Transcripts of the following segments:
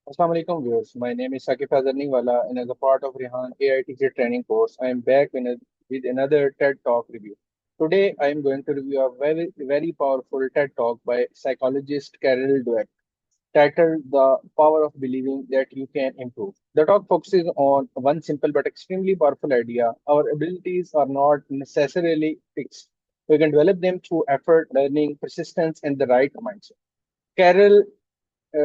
Assalamu alaikum viewers. My name is Sakif Azarniwala and as a part of Rehan AI teacher training course, I am back with another TED Talk review. Today, I am going to review a very powerful TED Talk by psychologist Carol Dweck titled The Power of Believing That You Can Improve. The talk focuses on one simple but extremely powerful idea. Our abilities are not necessarily fixed. We can develop them through effort, learning, persistence, and the right mindset. Carol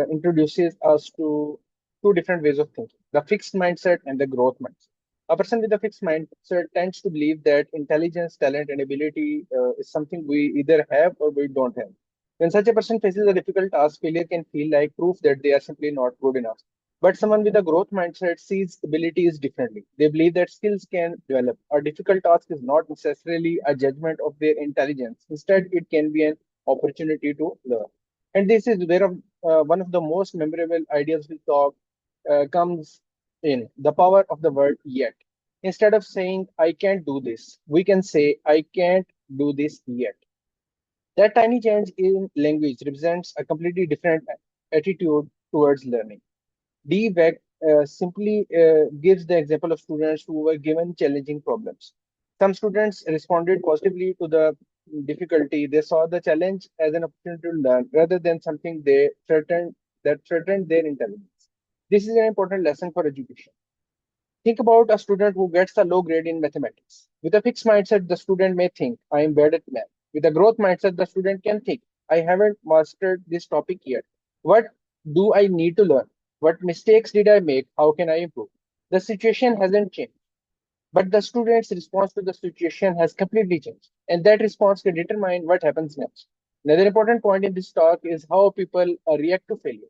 introduces us to two different ways of thinking, the fixed mindset and the growth mindset. A person with a fixed mindset tends to believe that intelligence, talent, and ability is something we either have or we don't have. When such a person faces a difficult task, failure can feel like proof that they are simply not good enough. But someone with a growth mindset sees abilities differently. They believe that skills can develop. A difficult task is not necessarily a judgment of their intelligence. Instead, it can be an opportunity to learn. And this is where one of the most memorable ideas we talk comes in the power of the word yet. Instead of saying, I can't do this, we can say, I can't do this yet. That tiny change in language represents a completely different attitude towards learning. D. Weck simply gives the example of students who were given challenging problems. Some students responded positively to the difficulty. They saw the challenge as an opportunity to learn rather than something that threatened their intelligence. This is an important lesson for education. Think about a student who gets a low grade in mathematics. With a fixed mindset, the student may think, I am bad at math. With a growth mindset, the student can think, I haven't mastered this topic yet. What do I need to learn? What mistakes did I make? How can I improve? The situation hasn't changed, but the student's response to the situation has completely changed. And that response can determine what happens next. Another important point in this talk is how people react to failure.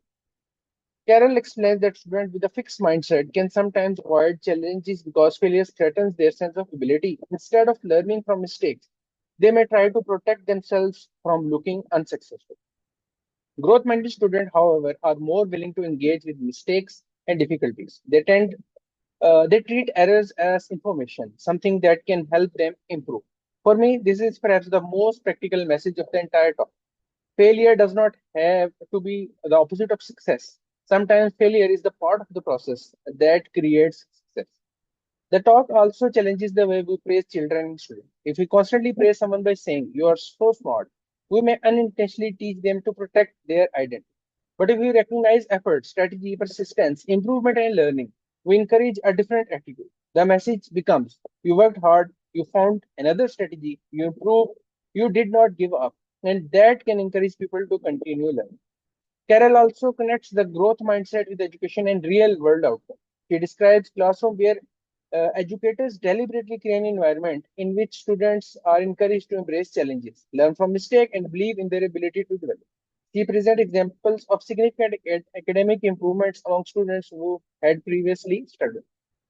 Carol explains that students with a fixed mindset can sometimes avoid challenges because failure threatens their sense of ability. Instead of learning from mistakes, they may try to protect themselves from looking unsuccessful. Growth minded students, however, are more willing to engage with mistakes and difficulties. They treat errors as information, something that can help them improve. For me, this is perhaps the most practical message of the entire talk. Failure does not have to be the opposite of success. Sometimes failure is the part of the process that creates success. The talk also challenges the way we praise children and students. If we constantly praise someone by saying, you are so smart, we may unintentionally teach them to protect their identity. But if we recognize effort, strategy, persistence, improvement, and learning, we encourage a different attitude. The message becomes, you worked hard, you found another strategy, you improved, you did not give up. And that can encourage people to continue learning. Carol also connects the growth mindset with education and real world outcomes. She describes classroom where educators deliberately create an environment in which students are encouraged to embrace challenges, learn from mistakes, and believe in their ability to develop. She presents examples of significant academic improvements among students who had previously struggled.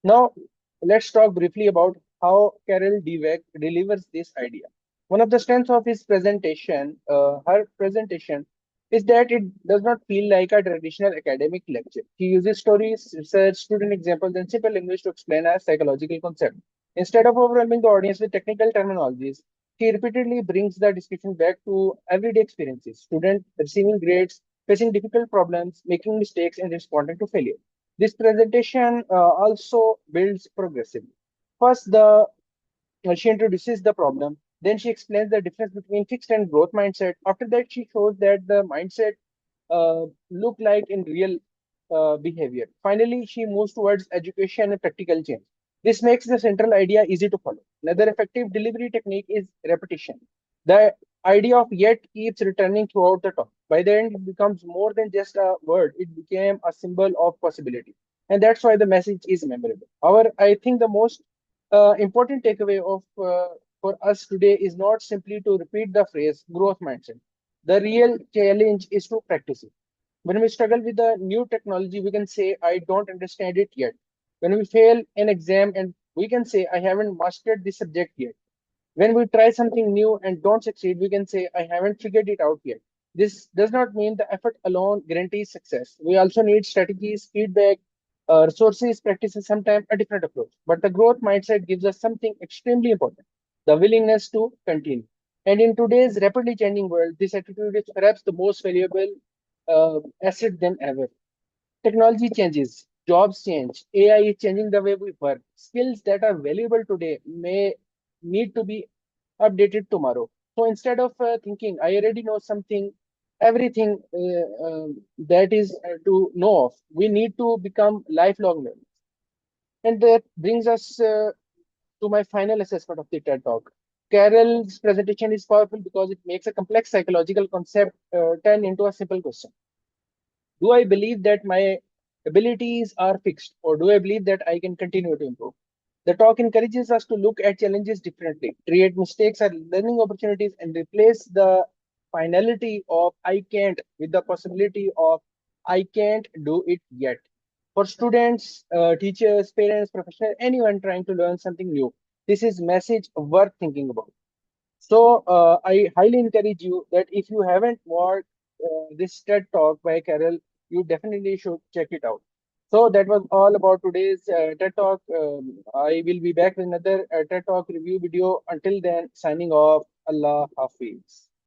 Now, let's talk briefly about how Carol Dweck delivers this idea. One of the strengths of her presentation, is that it does not feel like a traditional academic lecture. She uses stories, research, student examples, and simple language to explain a psychological concept. Instead of overwhelming the audience with technical terminologies, she repeatedly brings the discussion back to everyday experiences, students receiving grades, facing difficult problems, making mistakes, and responding to failure. This presentation also builds progressively. First, she introduces the problem. Then she explains the difference between fixed and growth mindset. After that, she shows that the mindset look like in real behavior. Finally, she moves towards education and practical change. This makes the central idea easy to follow. Another effective delivery technique is repetition. The idea of yet keeps returning throughout the talk. By the end, it becomes more than just a word, it became a symbol of possibility. And that's why the message is memorable. However, I think the most important takeaway of for us today is not simply to repeat the phrase growth mindset. The real challenge is to practice it. When we struggle with the new technology, we can say, I don't understand it yet. When we fail an exam, and we can say, I haven't mastered this subject yet. When we try something new and don't succeed, we can say, I haven't figured it out yet. This does not mean the effort alone guarantees success. We also need strategies, feedback, resources, practices, sometimes a different approach. But the growth mindset gives us something extremely important, the willingness to continue. And in today's rapidly changing world, this attitude is perhaps the most valuable asset than ever. Technology changes, jobs change, AI is changing the way we work. Skills that are valuable today may need to be updated tomorrow. So instead of thinking, I already know something, everything that is to know of, we need to become lifelong learners. And that brings us to my final assessment of the TED Talk. Carol's presentation is powerful because it makes a complex psychological concept turn into a simple question. Do I believe that my abilities are fixed, or do I believe that I can continue to improve? The talk encourages us to look at challenges differently, treat mistakes as learning opportunities, and replace the finality of I can't with the possibility of I can't do it yet. For students, teachers, parents, professionals, anyone trying to learn something new, this is message worth thinking about. So I highly encourage you that if you haven't watched this TED Talk by Carol, you definitely should check it out. So that was all about today's TED Talk. I will be back with another TED Talk review video. Until then, signing off. Allah Hafiz.